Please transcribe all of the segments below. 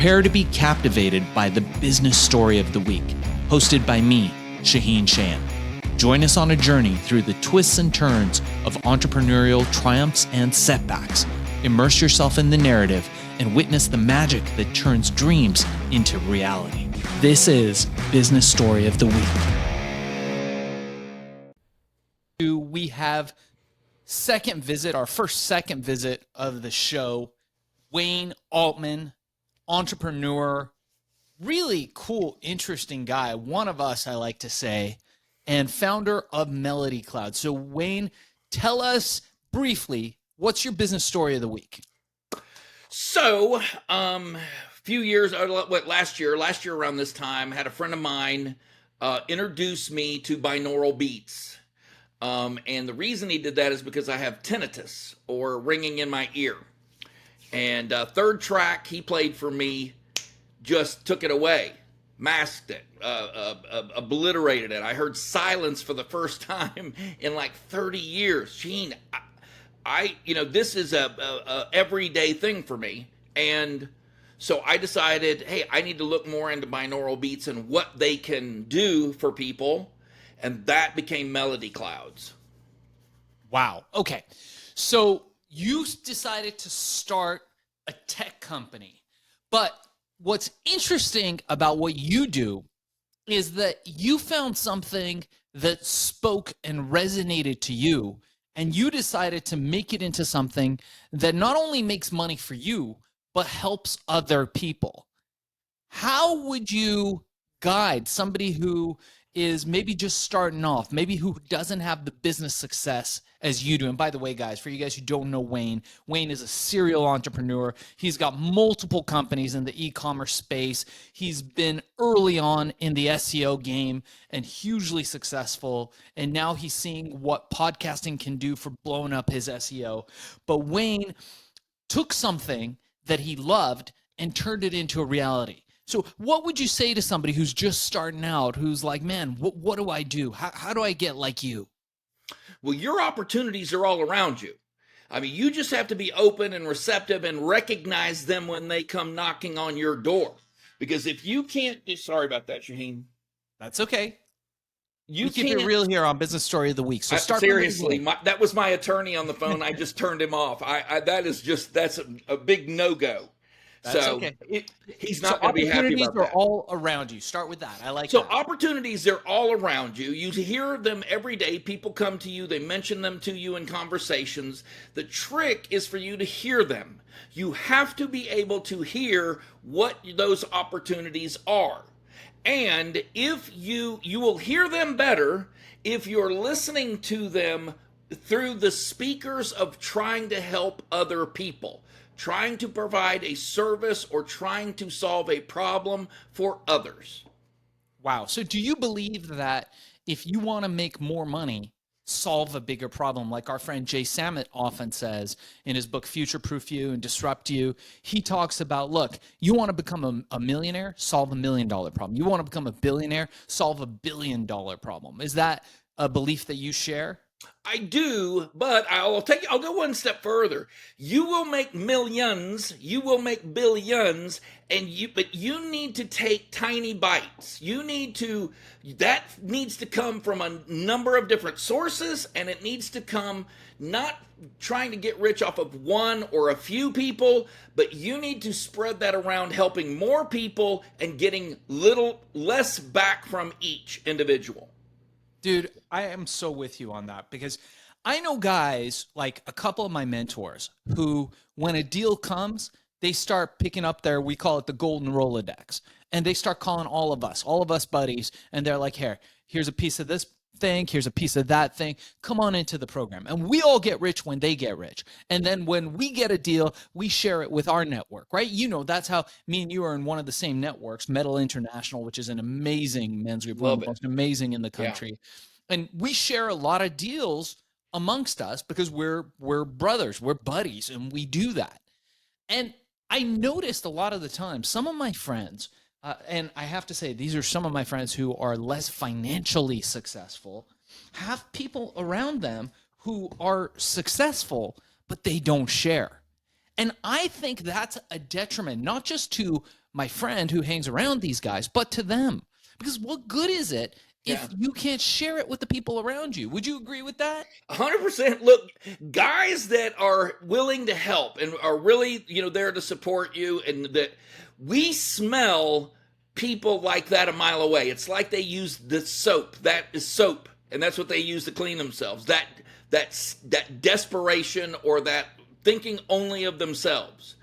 Prepare to be captivated by the business story of the week, hosted by me, Shaheen Shan. Join us on a journey through the twists and turns of entrepreneurial triumphs and setbacks. Immerse yourself in the narrative and witness the magic that turns dreams into reality. This is Business Story of the Week. We have our first second visit of the show, Wayne Altman, entrepreneur, really cool, interesting guy, one of us, I like to say, and founder of Melody Cloud. So Wayne, tell us briefly, what's your business story of the week? So, few years, last year around this time, had a friend of mine introduce me to binaural beats. And the reason he did that is because I have tinnitus, or ringing in my ear. And third track he played for me just took it away, masked it, obliterated it. I heard silence for the first time in like 30 years. Sheen, this is a everyday thing for me. And so I decided, hey, I need to look more into binaural beats and what they can do for people. And that became Melody Clouds. Wow. Okay. So you decided to start a tech company. But what's interesting about what you do is that you found something that spoke and resonated to you, and you decided to make it into something that not only makes money for you, but helps other people. How would you guide somebody who is maybe just starting off, maybe who doesn't have the business success as you do? And by the way, guys, for you guys who don't know Wayne is a serial entrepreneur. He's got multiple companies in the e-commerce space. He's been early on in the SEO game and hugely successful. And now he's seeing what podcasting can do for blowing up his SEO. But Wayne took something that he loved and turned it into a reality. So what would you say to somebody who's just starting out, who's like, man, what do I do? How do I get like you? Well, your opportunities are all around you. I mean, you just have to be open and receptive and recognize them when they come knocking on your door. Because if you can't, sorry about that, Shaheen. That's okay. You keep it real here on Business Story of the Week. So start. Seriously, that was my attorney on the phone. I just turned him off. That's a big no-go. That's so okay. He's not going to be happy about that. Opportunities are all around you. Start with that. I like that. So opportunities are all around you. You hear them every day. People come to you. They mention them to you in conversations. The trick is for you to hear them. You have to be able to hear what those opportunities are. And if you will hear them better if you're listening to them through the speakers of trying to help other people, trying to provide a service or trying to solve a problem for others. Wow. So do you believe that if you want to make more money, solve a bigger problem, like our friend Jay Samit often says in his book, Future Proof You and Disrupt You, he talks about, look, you want to become a millionaire, solve $1 million problem. You want to become a billionaire, solve $1 billion problem. Is that a belief that you share? I do, but I'll go one step further. You will make millions, you will make billions, but you need to take tiny bites. That needs to come from a number of different sources, and it needs to come not trying to get rich off of one or a few people, but you need to spread that around, helping more people and getting less back from each individual. Dude, I am so with you on that, because I know guys, like a couple of my mentors, who when a deal comes, they start picking up we call it the golden Rolodex, and they start calling all of us buddies, and they're like, here's a piece of this thing, here's a piece of that thing, come on into the program. And we all get rich when they get rich. And then when we get a deal, we share it with our network, right? You know, that's how me and you are in one of the same networks, Metal International, which is an amazing men's group, one of the most amazing in the country. Yeah. And we share a lot of deals amongst us because we're brothers, we're buddies, and we do that. And I noticed a lot of the time, some of my friends, and I have to say, these are some of my friends who are less financially successful, have people around them who are successful, but they don't share. And I think that's a detriment, not just to my friend who hangs around these guys, but to them. Because what good is it if Yeah. you can't share it with the people around you? Would you agree with that? 100%. Look, guys that are willing to help and are really, there to support you, and that we smell people like that a mile away. It's like they use the soap. That is soap, and that's what they use to clean themselves. That desperation, or that thinking only of themselves.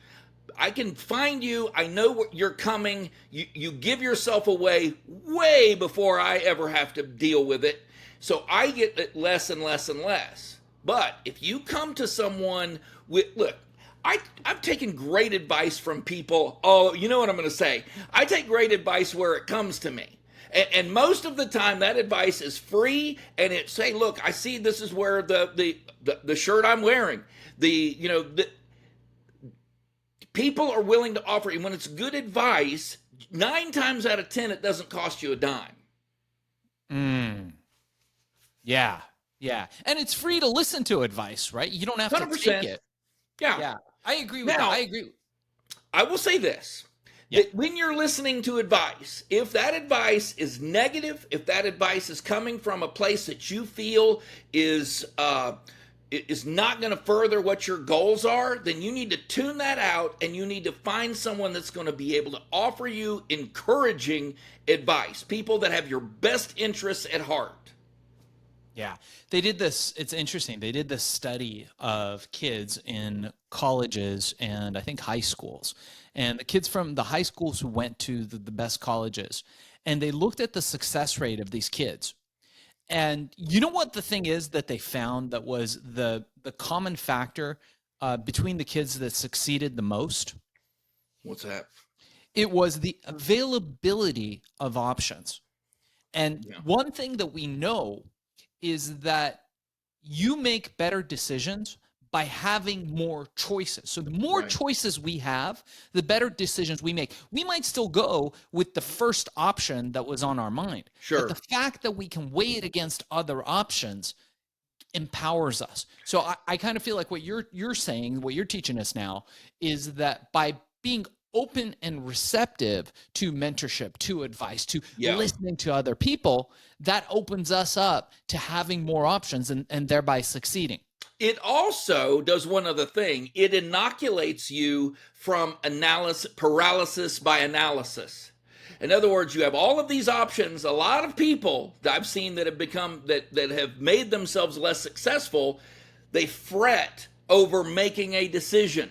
I can find you. I know what you're coming. You give yourself away way before I ever have to deal with it. So I get it less and less and less. But if you come to someone with, look, I've taken great advice from people. Oh, you know what I'm going to say? I take great advice where it comes to me. And most of the time that advice is free, and it's, hey, look, I see this is where the shirt I'm wearing, the people are willing to offer, and when it's good advice, 9 times out of 10, it doesn't cost you a dime. Yeah. Yeah. And it's free to listen to advice, right? You don't have 100%. to take it. Yeah. Yeah. I agree with Now, that. I agree. I will say this. Yeah. That when you're listening to advice, if that advice is negative, if that advice is coming from a place that you feel is not going to further what your goals are, then you need to tune that out, and you need to find someone that's going to be able to offer you encouraging advice, people that have your best interests at heart. Yeah. They did this. It's interesting. They did this study of kids in colleges and I think high schools, and the kids from the high schools who went to the best colleges, and they looked at the success rate of these kids. And you know what the thing is that they found that was the common factor between the kids that succeeded the most? What's that? It was the availability of options. And Yeah. one thing that we know is that you make better decisions by having more choices. So the more Right. choices we have, the better decisions we make. We might still go with the first option that was on our mind. Sure. But the fact that we can weigh it against other options empowers us. So I kind of feel like what you're saying, what you're teaching us now, is that by being open and receptive to mentorship, to advice, to listening to other people, that opens us up to having more options and thereby succeeding. It also does one other thing. It inoculates you from paralysis by analysis. In other words, you have all of these options. A lot of people that I've seen that have become that have made themselves less successful, they fret over making a decision.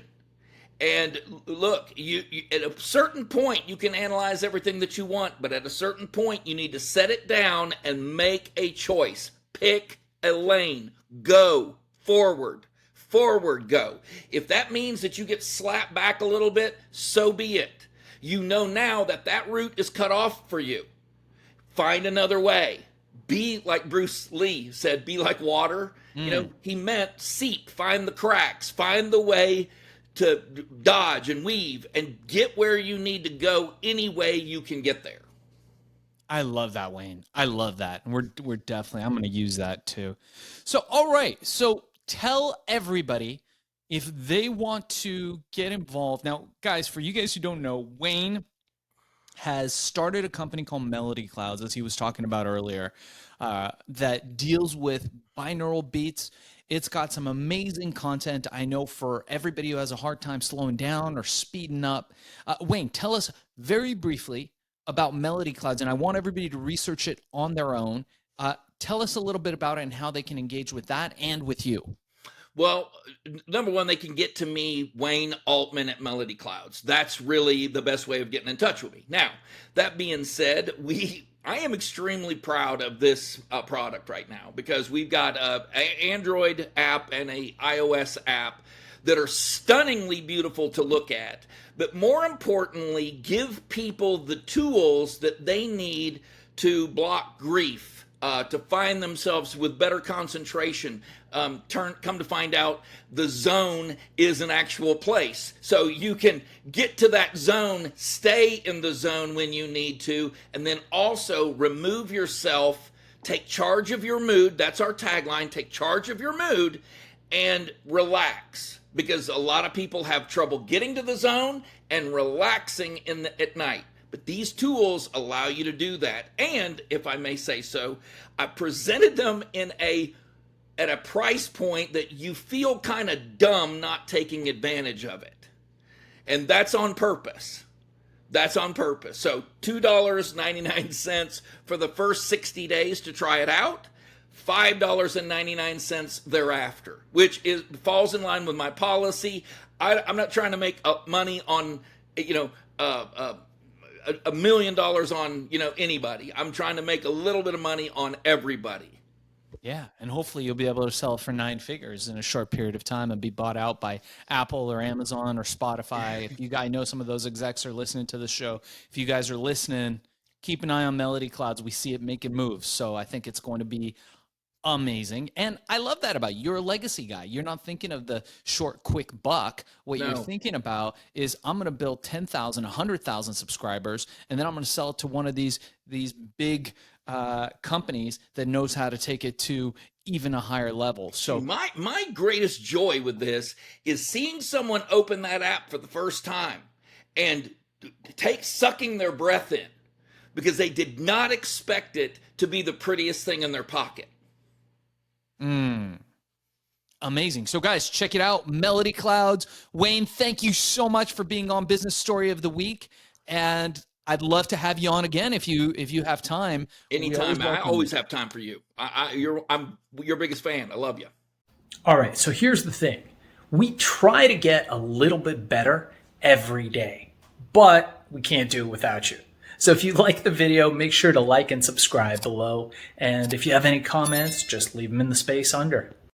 And look, you at a certain point you can analyze everything that you want, but at a certain point you need to set it down and make a choice. Pick a lane. Go forward. Forward go. If that means that you get slapped back a little bit, so be it. You know now that that route is cut off for you. Find another way. Be like Bruce Lee said, be like water. He meant seep, find the cracks, find the way to dodge and weave and get where you need to go any way you can get there. I love that, Wayne. I love that. And we're definitely, I'm going to use that too. So, all right. So tell everybody if they want to get involved. Now, guys, for you guys who don't know, Wayne has started a company called Melody Clouds, as he was talking about earlier, that deals with binaural beats. It's got some amazing content, I know, for everybody who has a hard time slowing down or speeding up. Wayne, tell us very briefly about Melody Clouds, and I want everybody to research it on their own. Tell us a little bit about it and how they can engage with that and with you. Well, number one, they can get to me, Wayne Altman at Melody Clouds. That's really the best way of getting in touch with me. Now, that being said, I am extremely proud of this product right now because we've got an Android app and a iOS app that are stunningly beautiful to look at, but more importantly, give people the tools that they need to block grief, to find themselves with better concentration. Come to find out, the zone is an actual place. So you can get to that zone, stay in the zone when you need to, and then also remove yourself, take charge of your mood. That's our tagline, take charge of your mood, and relax. Because a lot of people have trouble getting to the zone, and relaxing at night. But these tools allow you to do that. And if I may say so, I presented them at a price point that you feel kind of dumb not taking advantage of it. And that's on purpose. That's on purpose. So $2.99 for the first 60 days to try it out, $5.99 thereafter, which falls in line with my policy. I'm not trying to make money on, $1 million on, anybody. I'm trying to make a little bit of money on everybody. Yeah, and hopefully you'll be able to sell it for 9 figures in a short period of time and be bought out by Apple or Amazon or Spotify. If you guys know, some of those execs are listening to the show. If you guys are listening, keep an eye on Melody Clouds. We see it making moves. So I think it's going to be amazing. And I love that about you. You're a legacy guy. You're not thinking of the short, quick buck. What you're thinking about is, I'm going to build 10,000, 100,000 subscribers, and then I'm going to sell it to one of these big companies that knows how to take it to even a higher level. So my greatest joy with this is seeing someone open that app for the first time and sucking their breath in, because they did not expect it to be the prettiest thing in their pocket. Amazing. So guys, check it out. Melody Clouds. Wayne, thank you so much for being on Business Story of the Week. And I'd love to have you on again if you have time. Anytime. I always have time for you. I'm your biggest fan. I love you. All right. So here's the thing. We try to get a little bit better every day, but we can't do it without you. So if you like the video, make sure to like and subscribe below. And if you have any comments, just leave them in the space under.